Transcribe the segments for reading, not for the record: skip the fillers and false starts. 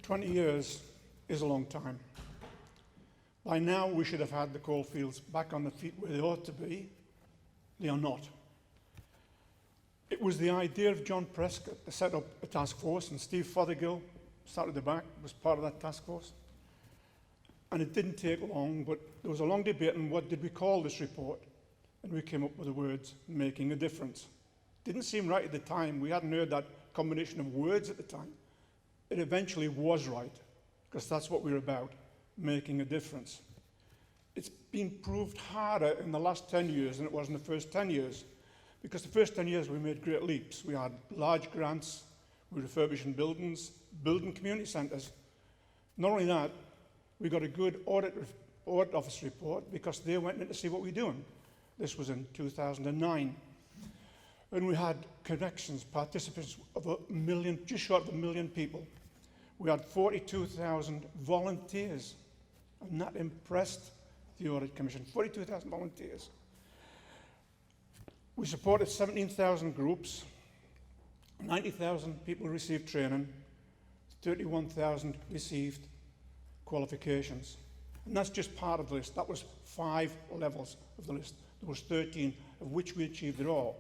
20 years is a long time. By now, we should have had the coalfields back on the feet where they ought to be. They are not. It was the idea of John Prescott to set up a task force, and Steve Fothergill, sat at the back, was part of that task force. And it didn't take long, but there was a long debate on what did we call this report. And we came up with the words, making a difference. Didn't seem right at the time. We hadn't heard that combination of words at the time. It eventually was right, because that's what we're about, making a difference. It's been proved harder in the last 10 years than it was in the first 10 years, because the first 10 years we made great leaps. We had large grants, we were refurbishing buildings, building community centres. Not only that, we got a good audit office report because they went in to see what we're doing. This was in 2009. And we had connections, participants of 1 million, just short of 1 million people. We had 42,000 volunteers, and that impressed the Audit Commission, 42,000 volunteers. We supported 17,000 groups, 90,000 people received training, 31,000 received qualifications. And that's just part of the list. That was 5 levels of the list. There was 13, of which we achieved it all.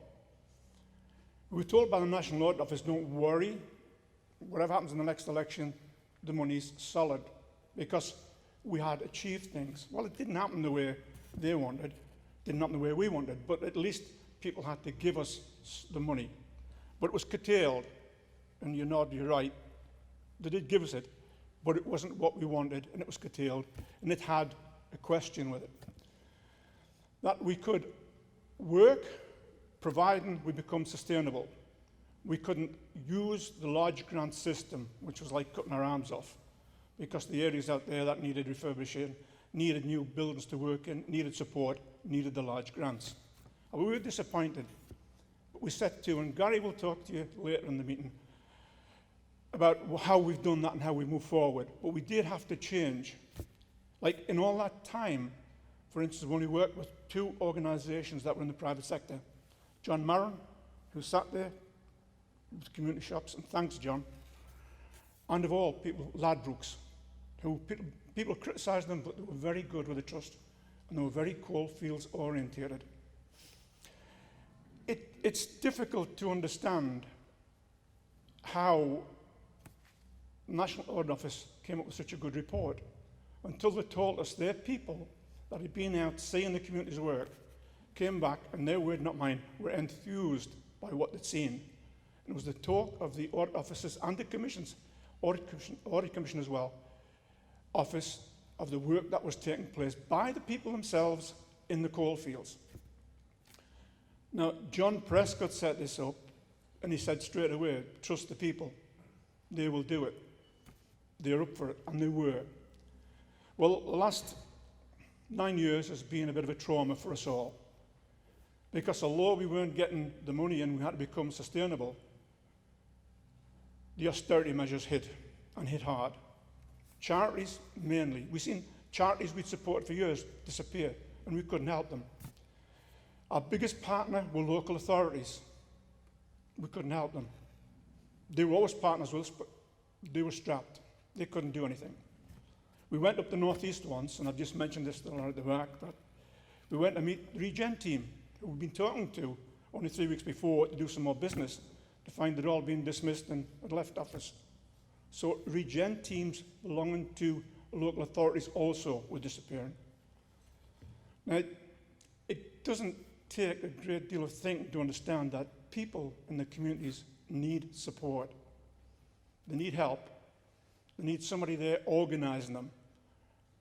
We were told by the National Audit Office, don't worry, whatever happens in the next election, the money's solid, because we had achieved things. Well, it didn't happen the way they wanted, didn't happen the way we wanted, but at least people had to give us the money. But it was curtailed, and you nod, you're right, they did give us it, but it wasn't what we wanted, and it was curtailed, and it had a question with it. That we could work, providing we become sustainable. We couldn't use the large grant system, which was like cutting our arms off, because the areas out there that needed refurbishing, needed new buildings to work in, needed support, needed the large grants. And we were disappointed, but we set to, and Gary will talk to you later in the meeting about how we've done that and how we move forward. But we did have to change. Like in all that time, for instance, when we worked with 2 organisations that were in the private sector, John Marron, who sat there with community shops, and thanks John, and of all people, Ladbrokes, who people criticised them, but they were very good with the trust, and they were very coalfields orientated. It's difficult to understand how National Audit Office came up with such a good report until they told us their people that had been out seeing the community's work came back, and their word, not mine, were enthused by what they'd seen. And it was the talk of the audit officers and the commissions, audit commission as well, office of the work that was taking place by the people themselves in the coalfields. Now, John Prescott set this up, and he said straight away, trust the people. They will do it. They're up for it, and they were. Well, the last 9 years has been a bit of a trauma for us all, because although we weren't getting the money and we had to become sustainable, the austerity measures hit, and hit hard. Charities, mainly. We've seen charities we'd supported for years disappear, and we couldn't help them. Our biggest partner were local authorities. We couldn't help them. They were always partners with us, but they were strapped. They couldn't do anything. We went up the northeast once, and I've just mentioned this at the back, but we went to meet the Regen team, who we'd been talking to only 3 weeks before to do some more business, to find they'd all been dismissed and had left office. So Regen teams belonging to local authorities also were disappearing. Now, it doesn't take a great deal of thinking to understand that people in the communities need support. They need help. They need somebody there organising them.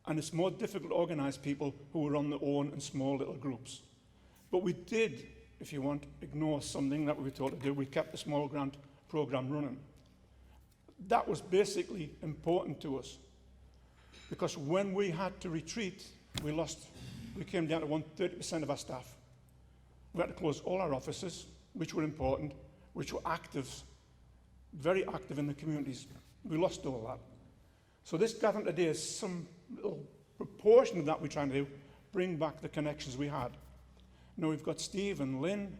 And it's more difficult to organise people who are on their own in small little groups. But we did, if you want, ignore something that we were told to do. We kept the small grant programme running. That was basically important to us, because when we had to retreat, we came down to 30% of our staff. We had to close all our offices, which were important, which were active, very active in the communities. We lost all that. So this gathering today is some little proportion of that we're trying to do, bring back the connections we had. Now we've got Steve and Lynn.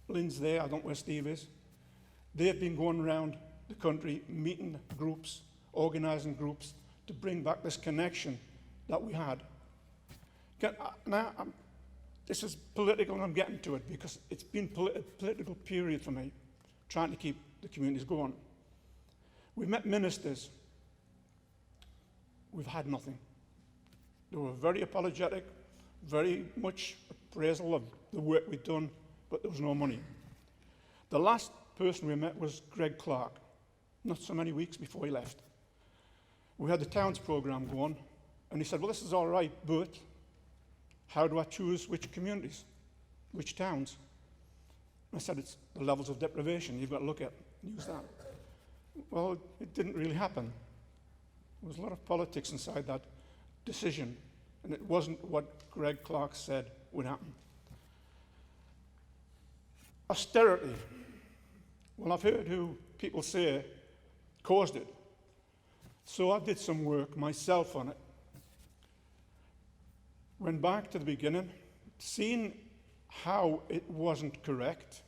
Lynn's there, I don't know where Steve is. They've been going around the country, meeting groups, organising groups to bring back this connection that we had. Now, this is political, and I'm getting to it because it's been a political period for me, trying to keep the communities going. We've met ministers. We've had nothing. They were very apologetic, very much appraisal of the work we'd done, but there was no money. The last person we met was Greg Clark, not so many weeks before he left. We had the towns programme going, and he said, well, this is all right, but how do I choose which communities, which towns? I said, it's the levels of deprivation you've got to look at and use that. Well, it didn't really happen. There was a lot of politics inside that decision, and it wasn't what Greg Clark said would happen. Austerity. Well, I've heard who people say caused it. So I did some work myself on it. Went back to the beginning, seen how it wasn't correct,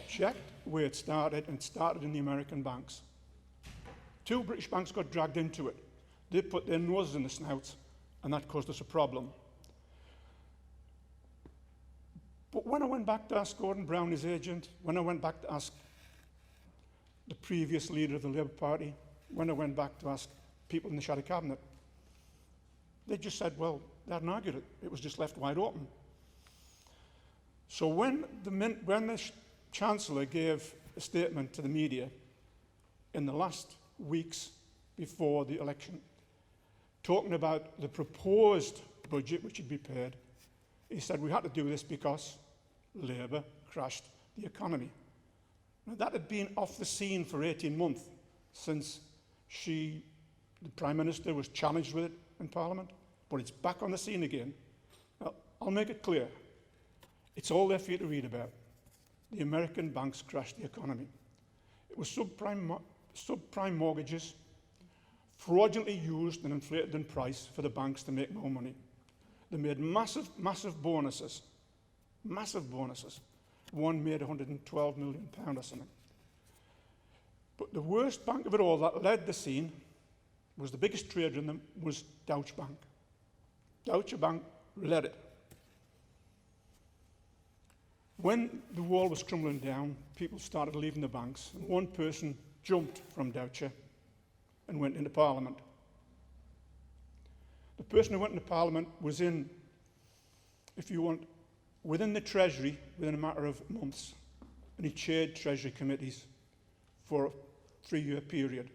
checked where it started, and started in the American banks. 2 British banks got dragged into it. They put their noses in the snouts, and that caused us a problem. But when I went back to ask Gordon Brown, his agent, when I went back to ask the previous leader of the Labour Party, when I went back to ask people in the Shadow Cabinet, they just said, well, they hadn't argued it. It was just left wide open. So when the Chancellor gave a statement to the media in the last weeks before the election, talking about the proposed budget which would be paid, he said we had to do this because Labour crashed the economy. Now, that had been off the scene for 18 months since the Prime Minister, was challenged with it in Parliament, but it's back on the scene again. Now, I'll make it clear. It's all there for you to read about. The American banks crashed the economy. It was subprime mortgages, fraudulently used and inflated in price for the banks to make more money. They made massive bonuses. Massive bonuses. One made £112 million or something. But the worst bank of it all that led the scene was the biggest trader in them was Deutsche Bank. Deutsche Bank led it. When the wall was crumbling down, people started leaving the banks. And one person jumped from Deutsche and went into Parliament. The person who went into Parliament was in, if you want, within the Treasury within a matter of months. And he chaired Treasury committees for a 3-year period.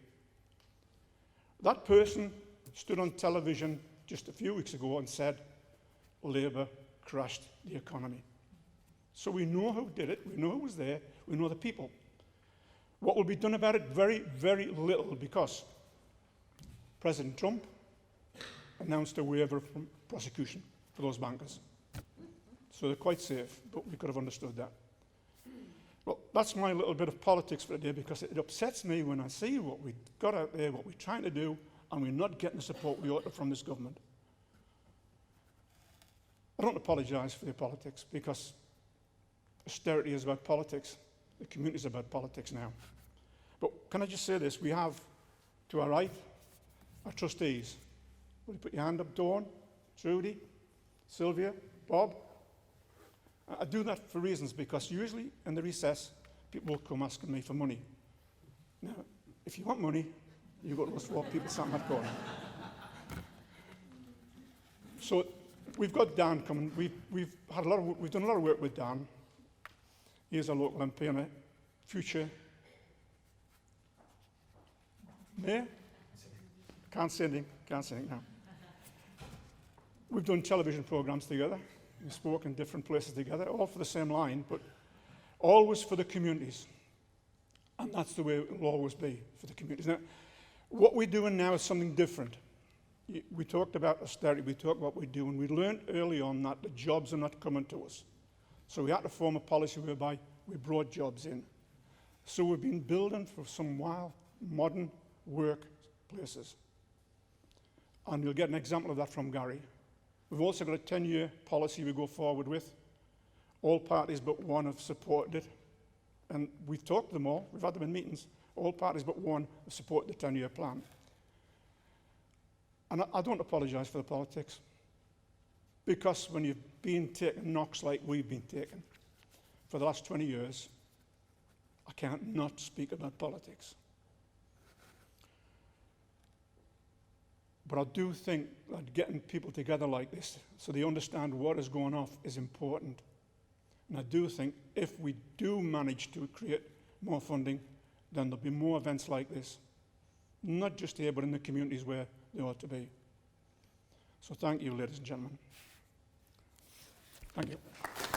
That person stood on television just a few weeks ago and said, Labour crashed the economy. So we know who did it, we know who was there, we know the people. What will be done about it? Very, very little, because President Trump announced a waiver from prosecution for those bankers. So they're quite safe, but we could have understood that. Well, that's my little bit of politics for today, because it upsets me when I see what we've got out there, what we're trying to do, and we're not getting the support we ought to from this government. I don't apologise for the politics, because austerity is about politics. The community is about politics now. But can I just say this? We have, to our right, our trustees. Will you put your hand up, Dawn, Trudy, Sylvia, Bob? I do that for reasons, because usually in the recess, people will come asking me for money. Now, if you want money, you go to those 4 people sat in that corner. So we've got Dan coming. We've done a lot of work with Dan. He's a local MP and a future mayor. Can't say anything now. We've done television programmes together. We've spoken in different places together, all for the same line, but always for the communities. And that's the way it will always be, for the communities. Now, what we're doing now is something different. We talked about austerity, we talked about what we do, and we learned early on that the jobs are not coming to us. So we had to form a policy whereby we brought jobs in. So we've been building for some while modern workplaces. And you'll get an example of that from Gary. We've also got a 10-year policy we go forward with. All parties but one have supported it. And we've talked to them all. We've had them in meetings. All parties but one have supported the 10-year plan. And I don't apologise for the politics, because when you've been taking knocks like we've been taking for the last 20 years, I can't not speak about politics. But I do think that getting people together like this so they understand what is going on is important. And I do think if we do manage to create more funding, then there'll be more events like this, not just here, but in the communities where they ought to be. So thank you, ladies and gentlemen. Thank you.